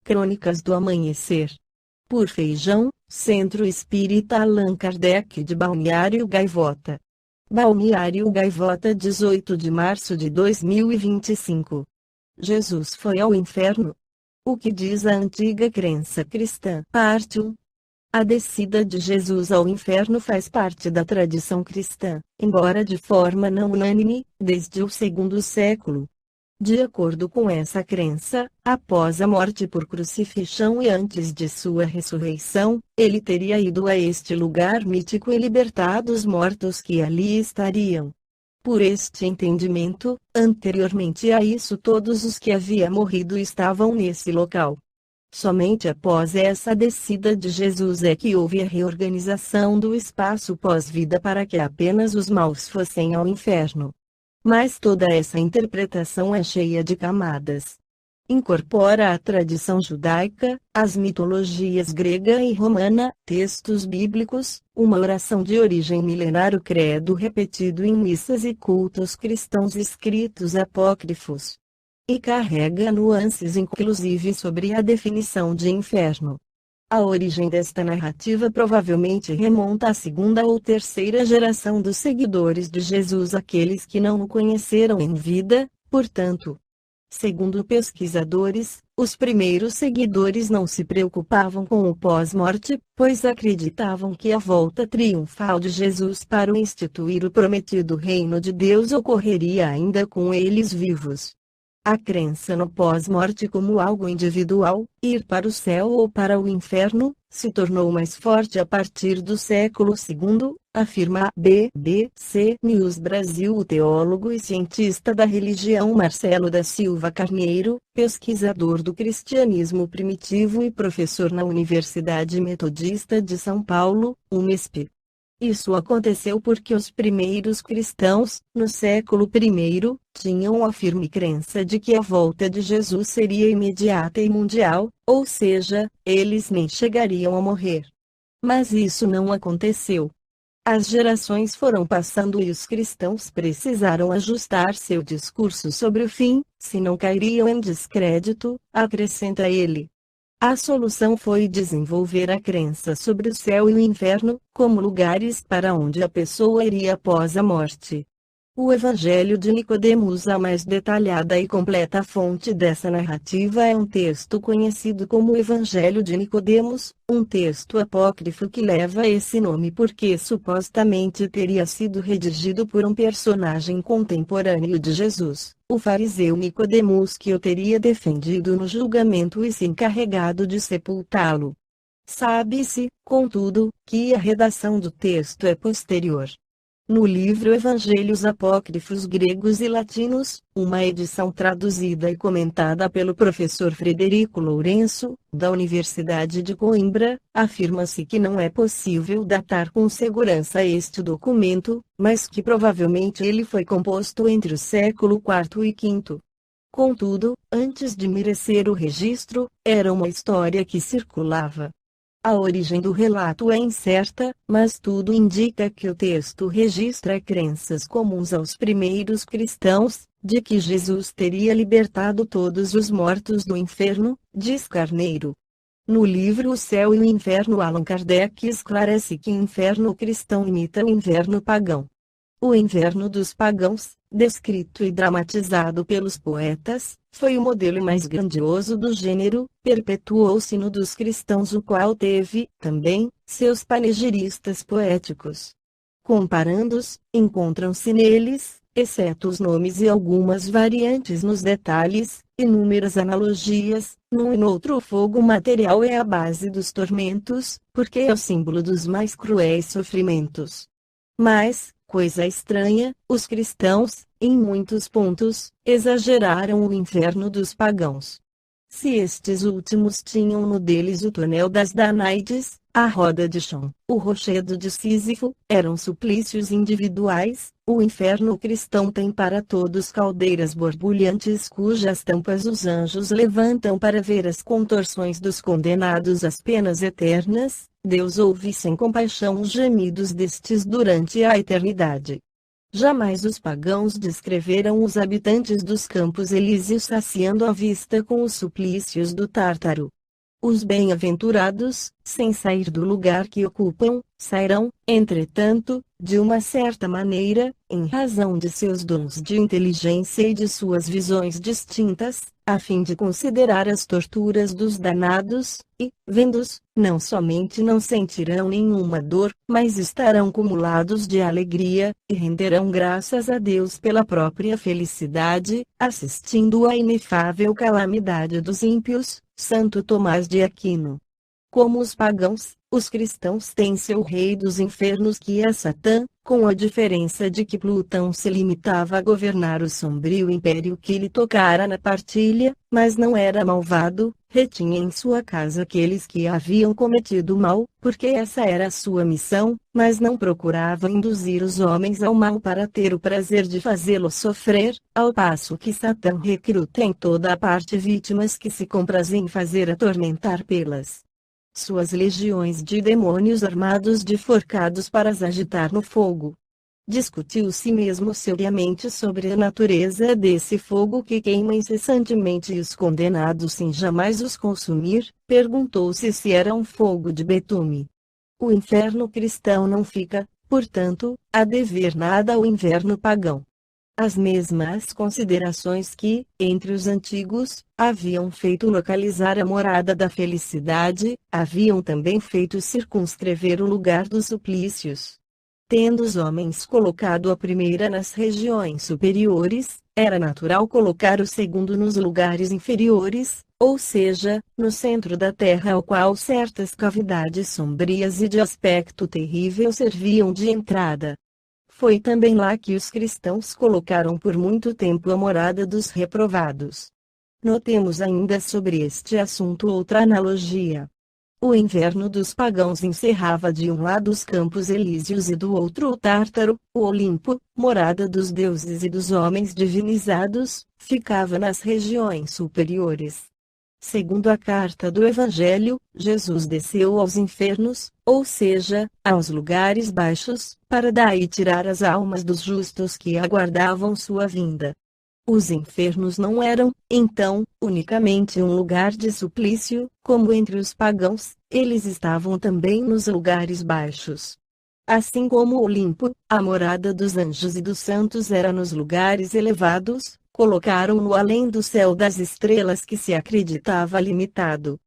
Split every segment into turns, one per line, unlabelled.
Crônicas do Amanhecer. Por Feijão, Centro Espírita Allan Kardec de Balneário Gaivota. Balneário Gaivota, 18 de março de 2025. Jesus foi ao inferno? O que diz a antiga crença cristã? Parte 1. A descida de Jesus ao inferno faz parte da tradição cristã, embora de forma não unânime, desde o segundo século. De acordo com essa crença, após a morte por crucifixão e antes de sua ressurreição, ele teria ido a este lugar mítico e libertado os mortos que ali estariam. Por este entendimento, anteriormente a isso todos os que haviam morrido estavam nesse local. Somente após essa descida de Jesus é que houve a reorganização do espaço pós-vida para que apenas os maus fossem ao inferno. Mas toda essa interpretação é cheia de camadas. Incorpora a tradição judaica, as mitologias grega e romana, textos bíblicos, uma oração de origem milenar, o credo repetido em missas e cultos cristãos, escritos apócrifos. E carrega nuances inclusive sobre a definição de inferno. A origem desta narrativa provavelmente remonta à segunda ou terceira geração dos seguidores de Jesus, aqueles que não o conheceram em vida, portanto. Segundo pesquisadores, os primeiros seguidores não se preocupavam com o pós-morte, pois acreditavam que a volta triunfal de Jesus para instituir o prometido reino de Deus ocorreria ainda com eles vivos. A crença no pós-morte como algo individual, ir para o céu ou para o inferno, se tornou mais forte a partir do século II, afirma a BBC News Brasil o teólogo e cientista da religião Marcelo da Silva Carneiro, pesquisador do cristianismo primitivo e professor na Universidade Metodista de São Paulo, UMESP. Isso aconteceu porque os primeiros cristãos, no século I, tinham a firme crença de que a volta de Jesus seria imediata e mundial, ou seja, eles nem chegariam a morrer. Mas isso não aconteceu. As gerações foram passando e os cristãos precisaram ajustar seu discurso sobre o fim, senão cairiam em descrédito, acrescenta ele. A solução foi desenvolver a crença sobre o céu e o inferno, como lugares para onde a pessoa iria após a morte. O Evangelho de Nicodemos, a mais detalhada e completa fonte dessa narrativa, é um texto conhecido como Evangelho de Nicodemos, um texto apócrifo que leva esse nome porque supostamente teria sido redigido por um personagem contemporâneo de Jesus, o fariseu Nicodemos, que o teria defendido no julgamento e se encarregado de sepultá-lo. Sabe-se, contudo, que a redação do texto é posterior. No livro Evangelhos Apócrifos Gregos e Latinos, uma edição traduzida e comentada pelo professor Frederico Lourenço, da Universidade de Coimbra, afirma-se que não é possível datar com segurança este documento, mas que provavelmente ele foi composto entre o século IV e V. Contudo, antes de merecer o registro, era uma história que circulava. A origem do relato é incerta, mas tudo indica que o texto registra crenças comuns aos primeiros cristãos, de que Jesus teria libertado todos os mortos do inferno, diz Carneiro. No livro O Céu e o Inferno, Allan Kardec esclarece que o inferno cristão imita o inferno pagão. O inferno dos pagãos, descrito e dramatizado pelos poetas, foi o modelo mais grandioso do gênero, perpetuou-se no dos cristãos, o qual teve, também, seus panegiristas poéticos. Comparando-os, encontram-se neles, exceto os nomes e algumas variantes nos detalhes, inúmeras analogias. Num e noutro o fogo material é a base dos tormentos, porque é o símbolo dos mais cruéis sofrimentos. Mas, coisa estranha, os cristãos, em muitos pontos, exageraram o inferno dos pagãos. Se estes últimos tinham no deles o tonel das Danaides, a roda de chão, o rochedo de Sísifo, eram suplícios individuais, o inferno cristão tem para todos caldeiras borbulhantes cujas tampas os anjos levantam para ver as contorções dos condenados às penas eternas. Deus ouve sem compaixão os gemidos destes durante a eternidade. Jamais os pagãos descreveram os habitantes dos campos elíseos saciando a vista com os suplícios do Tártaro. Os bem-aventurados, sem sair do lugar que ocupam, sairão, entretanto, de uma certa maneira, em razão de seus dons de inteligência e de suas visões distintas, a fim de considerar as torturas dos danados, e, vendo-os, não somente não sentirão nenhuma dor, mas estarão cumulados de alegria, e renderão graças a Deus pela própria felicidade, assistindo à inefável calamidade dos ímpios. Santo Tomás de Aquino. Como os pagãos, os cristãos têm seu rei dos infernos que é Satã, com a diferença de que Plutão se limitava a governar o sombrio império que lhe tocara na partilha, mas não era malvado, retinha em sua casa aqueles que haviam cometido mal, porque essa era a sua missão, mas não procurava induzir os homens ao mal para ter o prazer de fazê-los sofrer, ao passo que Satã recruta em toda a parte vítimas que se comprazem em fazer atormentar pelas suas legiões de demônios armados de forcados para as agitar no fogo. Discutiu-se mesmo seriamente sobre a natureza desse fogo que queima incessantemente e os condenados sem jamais os consumir, perguntou-se se era um fogo de betume. O inferno cristão não fica, portanto, a dever nada ao inferno pagão. As mesmas considerações que, entre os antigos, haviam feito localizar a morada da felicidade, haviam também feito circunscrever o lugar dos suplícios. Tendo os homens colocado a primeira nas regiões superiores, era natural colocar o segundo nos lugares inferiores, ou seja, no centro da terra ao qual certas cavidades sombrias e de aspecto terrível serviam de entrada. Foi também lá que os cristãos colocaram por muito tempo a morada dos reprovados. Notemos ainda sobre este assunto outra analogia. O inverno dos pagãos encerrava de um lado os campos elíseos e do outro o Tártaro, o Olimpo, morada dos deuses e dos homens divinizados, ficava nas regiões superiores. Segundo a carta do Evangelho, Jesus desceu aos infernos, ou seja, aos lugares baixos, para daí tirar as almas dos justos que aguardavam sua vinda. Os infernos não eram, então, unicamente um lugar de suplício, como entre os pagãos, eles estavam também nos lugares baixos. Assim como o Olimpo, a morada dos anjos e dos santos era nos lugares elevados, colocaram-no além do céu das estrelas que se acreditava limitado.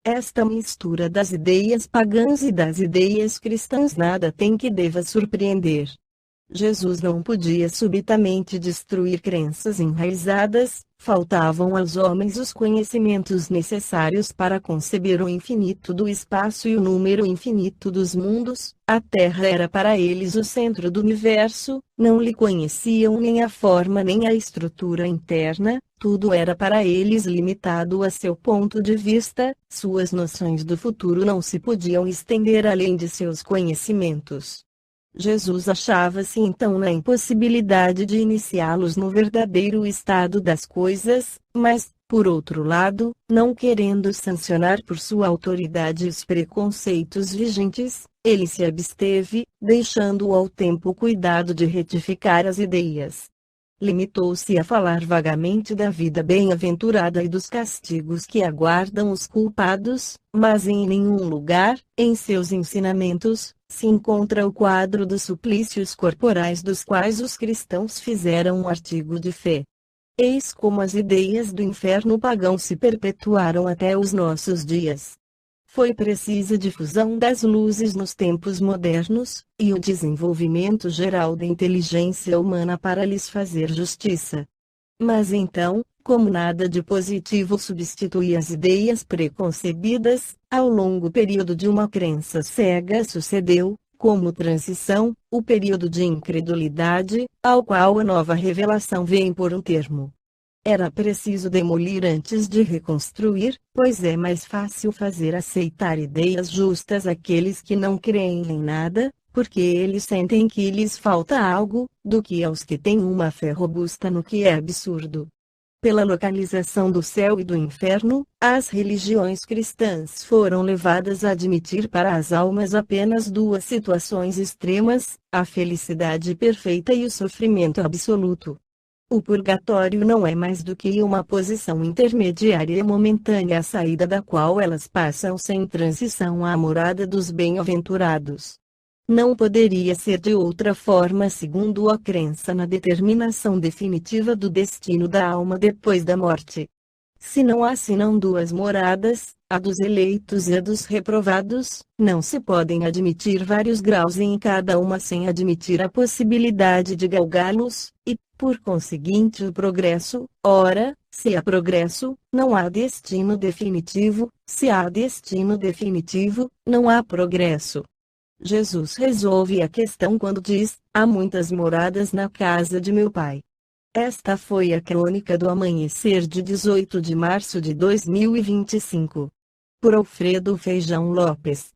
Esta mistura das ideias pagãs e das ideias cristãs nada tem que deva surpreender. Jesus não podia subitamente destruir crenças enraizadas, faltavam aos homens os conhecimentos necessários para conceber o infinito do espaço e o número infinito dos mundos. A Terra era para eles o centro do universo, não lhe conheciam nem a forma nem a estrutura interna, tudo era para eles limitado a seu ponto de vista, suas noções do futuro não se podiam estender além de seus conhecimentos. Jesus achava-se então na impossibilidade de iniciá-los no verdadeiro estado das coisas, mas, por outro lado, não querendo sancionar por sua autoridade os preconceitos vigentes, ele se absteve, deixando ao tempo o cuidado de retificar as ideias. Limitou-se a falar vagamente da vida bem-aventurada e dos castigos que aguardam os culpados, mas em nenhum lugar, em seus ensinamentos, se encontra o quadro dos suplícios corporais dos quais os cristãos fizeram um artigo de fé. Eis como as ideias do inferno pagão se perpetuaram até os nossos dias. Foi precisa a difusão das luzes nos tempos modernos, e o desenvolvimento geral da inteligência humana para lhes fazer justiça. Mas então, como nada de positivo substitui as ideias preconcebidas, ao longo período de uma crença cega sucedeu, como transição, o período de incredulidade, ao qual a nova revelação vem por um termo. Era preciso demolir antes de reconstruir, pois é mais fácil fazer aceitar ideias justas àqueles que não creem em nada, porque eles sentem que lhes falta algo, do que aos que têm uma fé robusta no que é absurdo. Pela localização do céu e do inferno, as religiões cristãs foram levadas a admitir para as almas apenas duas situações extremas, a felicidade perfeita e o sofrimento absoluto. O purgatório não é mais do que uma posição intermediária e momentânea, a saída da qual elas passam sem transição à morada dos bem-aventurados. Não poderia ser de outra forma segundo a crença na determinação definitiva do destino da alma depois da morte. Se não há senão duas moradas, a dos eleitos e a dos reprovados, não se podem admitir vários graus em cada uma sem admitir a possibilidade de galgá-los, e, por conseguinte, o progresso. Ora, se há progresso, não há destino definitivo; se há destino definitivo, não há progresso. Jesus resolve a questão quando diz: há muitas moradas na casa de meu Pai. Esta foi a crônica do amanhecer de 18 de março de 2025. Por Alfredo Feijão Lopes.